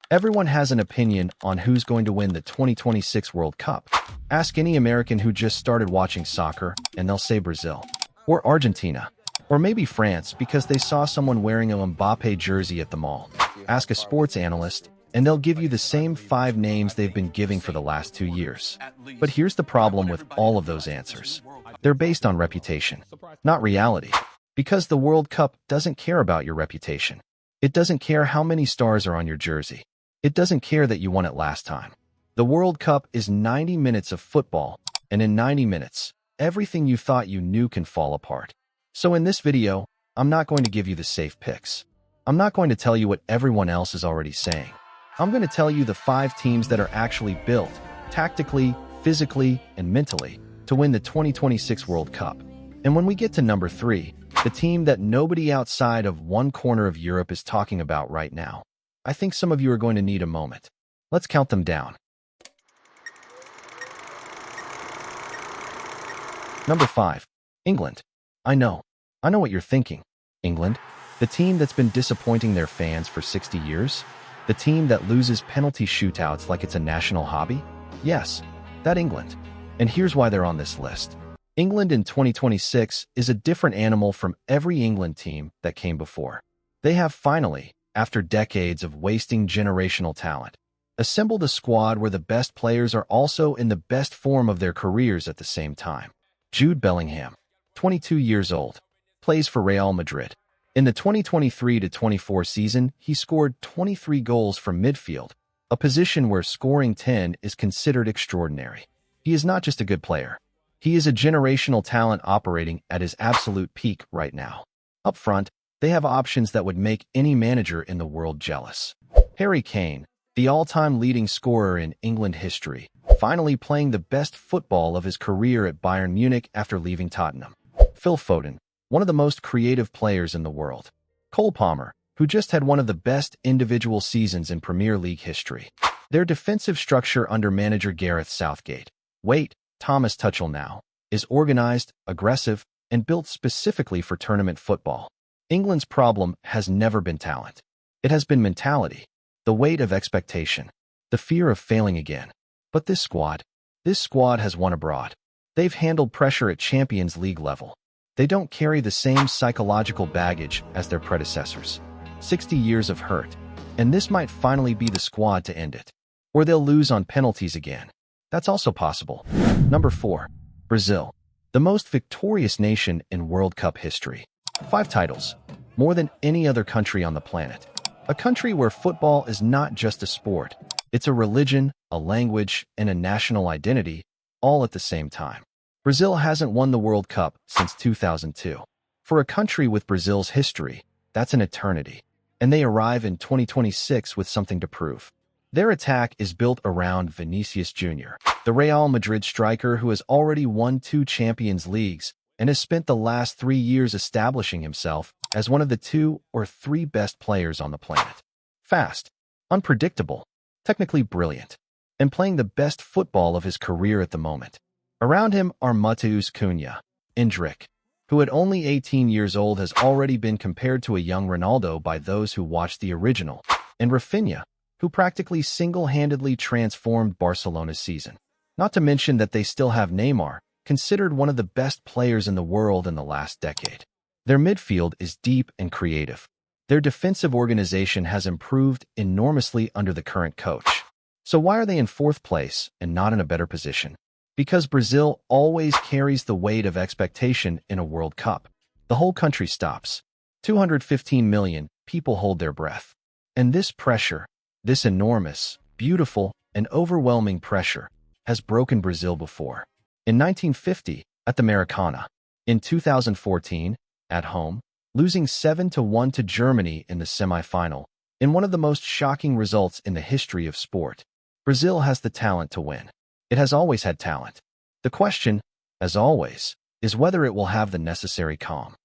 Everyone has an opinion on who's going to win the 2026 World Cup. Ask any American who just started watching soccer, and they'll say Brazil, or Argentina, or maybe France because they saw someone wearing a Mbappe jersey at the mall. Ask a sports analyst, and they'll give you the same 5 names they've been giving for the last 2 years. But here's the problem with all of those answers. They're based on reputation, not reality. Because the World Cup doesn't care about your reputation. It doesn't care how many stars are on your jersey. It doesn't care that you won it last time. The World Cup is 90 minutes of football, and in 90 minutes, everything you thought you knew can fall apart. So in this video, I'm not going to give you the safe picks. I'm not going to tell you what everyone else is already saying. I'm going to tell you the 5 teams that are actually built, tactically, physically, and mentally, to win the 2026 World Cup. And when we get to number 3, the team that nobody outside of one corner of Europe is talking about right now, I think some of you are going to need a moment. Let's count them down. Number 5. England. I know what you're thinking. England? The team that's been disappointing their fans for 60 years? The team that loses penalty shootouts like it's a national hobby? Yes, that England. And here's why they're on this list. England in 2026 is a different animal from every England team that came before. They have finally, after decades of wasting generational talent, assembled a squad where the best players are also in the best form of their careers at the same time. Jude Bellingham, 22 years old, plays for Real Madrid. In the 2023-24 season, he scored 23 goals from midfield, a position where scoring 10 is considered extraordinary. He is not just a good player. He is a generational talent operating at his absolute peak right now. Up front, they have options that would make any manager in the world jealous. Harry Kane, the all-time leading scorer in England history, finally playing the best football of his career at Bayern Munich after leaving Tottenham. Phil Foden, one of the most creative players in the world. Cole Palmer, who just had one of the best individual seasons in Premier League history. Their defensive structure under manager Gareth Southgate, wait, Thomas Tuchel now, is organized, aggressive, and built specifically for tournament football. England's problem has never been talent. It has been mentality, the weight of expectation, the fear of failing again. But this squad has won abroad. They've handled pressure at Champions League level. They don't carry the same psychological baggage as their predecessors. 60 years of hurt, and this might finally be the squad to end it. Or they'll lose on penalties again. That's also possible. Number 4. Brazil, the most victorious nation in World Cup history. 5 titles, more than any other country on the planet. A country where football is not just a sport. It's a religion, a language, and a national identity, all at the same time. Brazil hasn't won the World Cup since 2002. For a country with Brazil's history, that's an eternity. And they arrive in 2026 with something to prove. Their attack is built around Vinicius Jr., the Real Madrid striker who has already won 2 Champions Leagues and has spent the last 3 years establishing himself as one of the 2 or 3 best players on the planet. Fast, unpredictable, technically brilliant, and playing the best football of his career at the moment. Around him are Matheus Cunha, Endrick, who at only 18 years old has already been compared to a young Ronaldo by those who watched the original, and Rafinha, who practically single-handedly transformed Barcelona's season. Not to mention that they still have Neymar, considered one of the best players in the world in the last decade. Their midfield is deep and creative. Their defensive organization has improved enormously under the current coach. So why are they in 4th place and not in a better position? Because Brazil always carries the weight of expectation in a World Cup. The whole country stops. 215 million people hold their breath. And this pressure, this enormous, beautiful, and overwhelming pressure, has broken Brazil before. In 1950, at the Maracana. In 2014, at home, losing 7-1 to Germany in the semifinal, in one of the most shocking results in the history of sport. Brazil has the talent to win. It has always had talent. The question, as always, is whether it will have the necessary calm.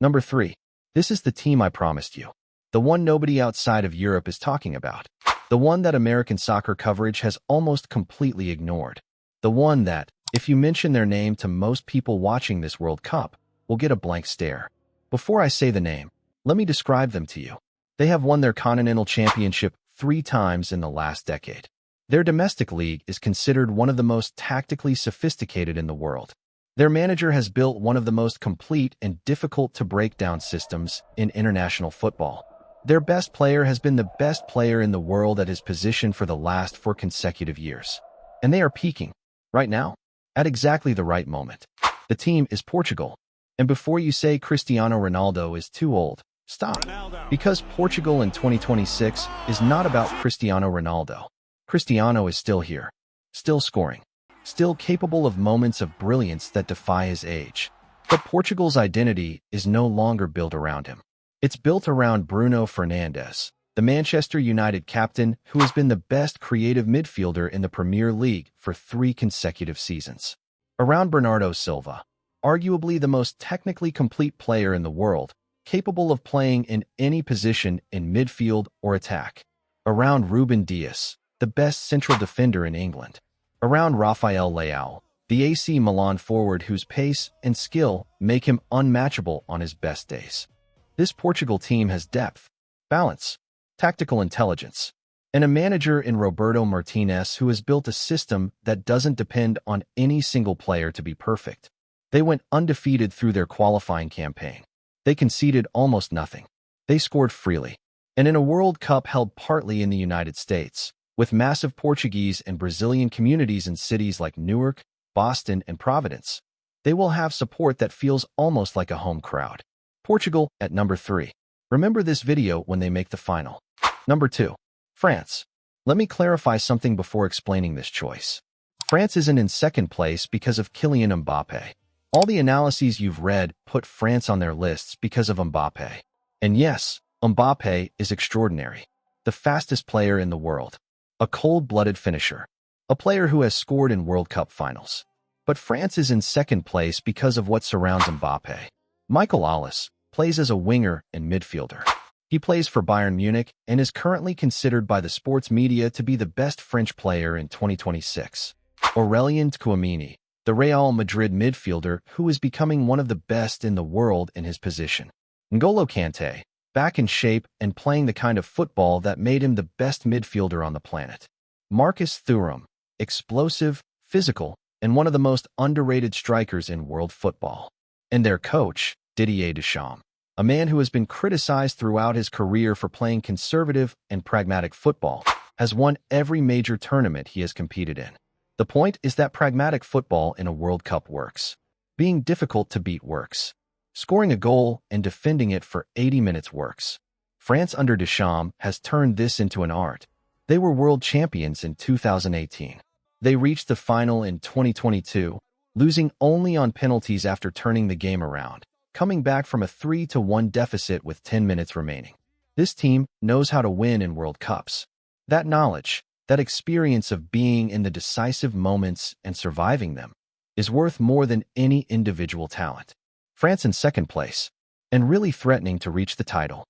Number 3. This is the team I promised you. The one nobody outside of Europe is talking about. The one that American soccer coverage has almost completely ignored. The one that, if you mention their name to most people watching this World Cup, will get a blank stare. Before I say the name, let me describe them to you. They have won their continental championship 3 times in the last decade. Their domestic league is considered one of the most tactically sophisticated in the world. Their manager has built one of the most complete and difficult-to-break-down systems in international football. Their best player has been the best player in the world at his position for the last 4 consecutive years. And they are peaking, right now, at exactly the right moment. The team is Portugal. And before you say Cristiano Ronaldo is too old, stop. Because Portugal in 2026 is not about Cristiano Ronaldo. Cristiano is still here, still scoring, still capable of moments of brilliance that defy his age. But Portugal's identity is no longer built around him. It's built around Bruno Fernandes, the Manchester United captain who has been the best creative midfielder in the Premier League for 3 consecutive seasons. Around Bernardo Silva, arguably the most technically complete player in the world, capable of playing in any position in midfield or attack. Around Ruben Dias, the best central defender in England. Around Rafael Leao, the AC Milan forward whose pace and skill make him unmatchable on his best days. This Portugal team has depth, balance, tactical intelligence, and a manager in Roberto Martinez who has built a system that doesn't depend on any single player to be perfect. They went undefeated through their qualifying campaign. They conceded almost nothing. They scored freely. And in a World Cup held partly in the United States, with massive Portuguese and Brazilian communities in cities like Newark, Boston, and Providence, they will have support that feels almost like a home crowd. Portugal at number 3. Remember this video when they make the final. Number 2. France. Let me clarify something before explaining this choice. France isn't in second place because of Kylian Mbappe. All the analyses you've read put France on their lists because of Mbappe. And yes, Mbappe is extraordinary. The fastest player in the world. A cold-blooded finisher. A player who has scored in World Cup finals. But France is in second place because of what surrounds Mbappe. Michael Ollis plays as a winger and midfielder. He plays for Bayern Munich and is currently considered by the sports media to be the best French player in 2026. Aurelien Tchouameni, the Real Madrid midfielder who is becoming one of the best in the world in his position. N'Golo Kante, back in shape and playing the kind of football that made him the best midfielder on the planet. Marcus Thuram, explosive, physical, and one of the most underrated strikers in world football. And their coach, Didier Deschamps, a man who has been criticized throughout his career for playing conservative and pragmatic football, has won every major tournament he has competed in. The point is that pragmatic football in a World Cup works. Being difficult to beat works. Scoring a goal and defending it for 80 minutes works. France under Deschamps has turned this into an art. They were world champions in 2018. They reached the final in 2022, losing only on penalties after turning the game around, coming back from a 3-1 deficit with 10 minutes remaining. This team knows how to win in World Cups. That knowledge, that experience of being in the decisive moments and surviving them, is worth more than any individual talent. France in second place, and really threatening to reach the title.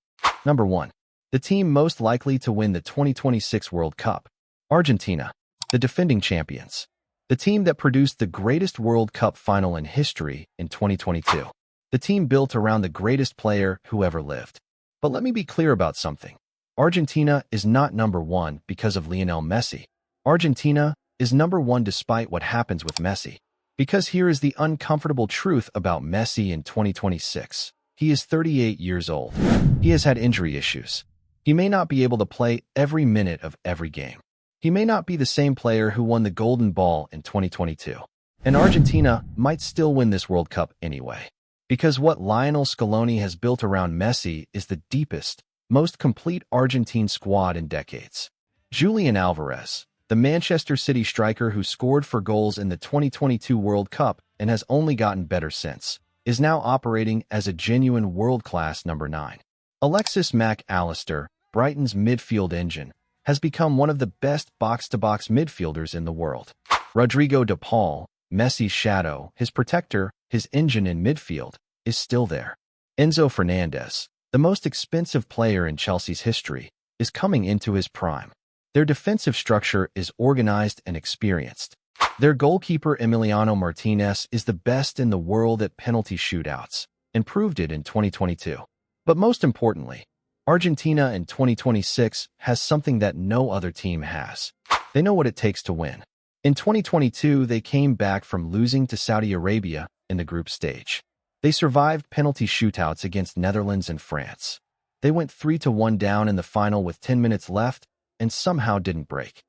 Number 1. The team most likely to win the 2026 World Cup. Argentina, the defending champions. The team that produced the greatest World Cup final in history in 2022. The team built around the greatest player who ever lived. But let me be clear about something. Argentina is not number 1 because of Lionel Messi. Argentina is number 1 despite what happens with Messi. Because here is the uncomfortable truth about Messi in 2026. He is 38 years old. He has had injury issues. He may not be able to play every minute of every game. He may not be the same player who won the Golden Ball in 2022. And Argentina might still win this World Cup anyway. Because what Lionel Scaloni has built around Messi is the deepest, most complete Argentine squad in decades. Julian Alvarez, the Manchester City striker who scored for goals in the 2022 World Cup and has only gotten better since, is now operating as a genuine world-class number 9. Alexis Mac Allister, Brighton's midfield engine, has become one of the best box-to-box midfielders in the world. Rodrigo de Paul, Messi's shadow, his protector, his engine in midfield, is still there. Enzo Fernandez, the most expensive player in Chelsea's history, is coming into his prime. Their defensive structure is organized and experienced. Their goalkeeper Emiliano Martinez is the best in the world at penalty shootouts, and proved it in 2022. But most importantly, Argentina in 2026 has something that no other team has. They know what it takes to win. In 2022, they came back from losing to Saudi Arabia in the group stage. They survived penalty shootouts against Netherlands and France. They went 3-1 down in the final with 10 minutes left and somehow didn't break.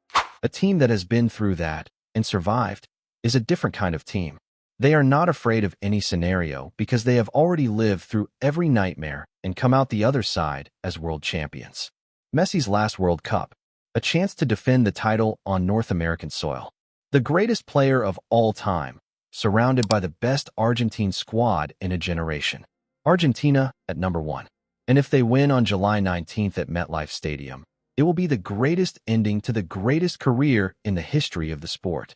A team that has been through that and survived is a different kind of team. They are not afraid of any scenario because they have already lived through every nightmare and come out the other side as world champions. Messi's last World Cup, a chance to defend the title on North American soil. The greatest player of all time, surrounded by the best Argentine squad in a generation. Argentina at number 1. And if they win on July 19th at MetLife Stadium, it will be the greatest ending to the greatest career in the history of the sport.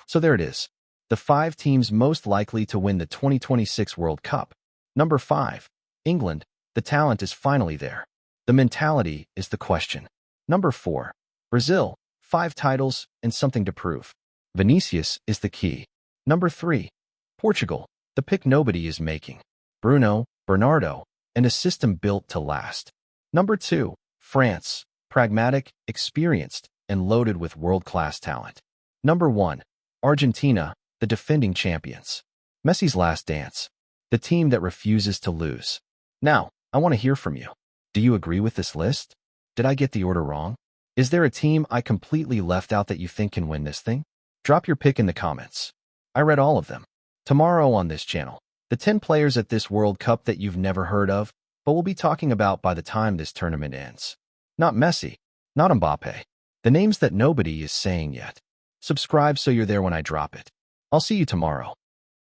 So there it is. The 5 teams most likely to win the 2026 World Cup. Number 5. England. The talent is finally there. The mentality is the question. Number 4. Brazil. 5 titles and something to prove. Vinicius is the key. Number 3. Portugal. The pick nobody is making. Bruno, Bernardo, and a system built to last. Number 2. France. Pragmatic, experienced, and loaded with world-class talent. Number 1. Argentina. The defending champions. Messi's last dance. The team that refuses to lose. Now, I want to hear from you. Do you agree with this list? Did I get the order wrong? Is there a team I completely left out that you think can win this thing? Drop your pick in the comments. I read all of them. Tomorrow on this channel, the 10 players at this World Cup that you've never heard of, but we'll be talking about by the time this tournament ends. Not Messi, not Mbappe. The names that nobody is saying yet. Subscribe so you're there when I drop it. I'll see you tomorrow.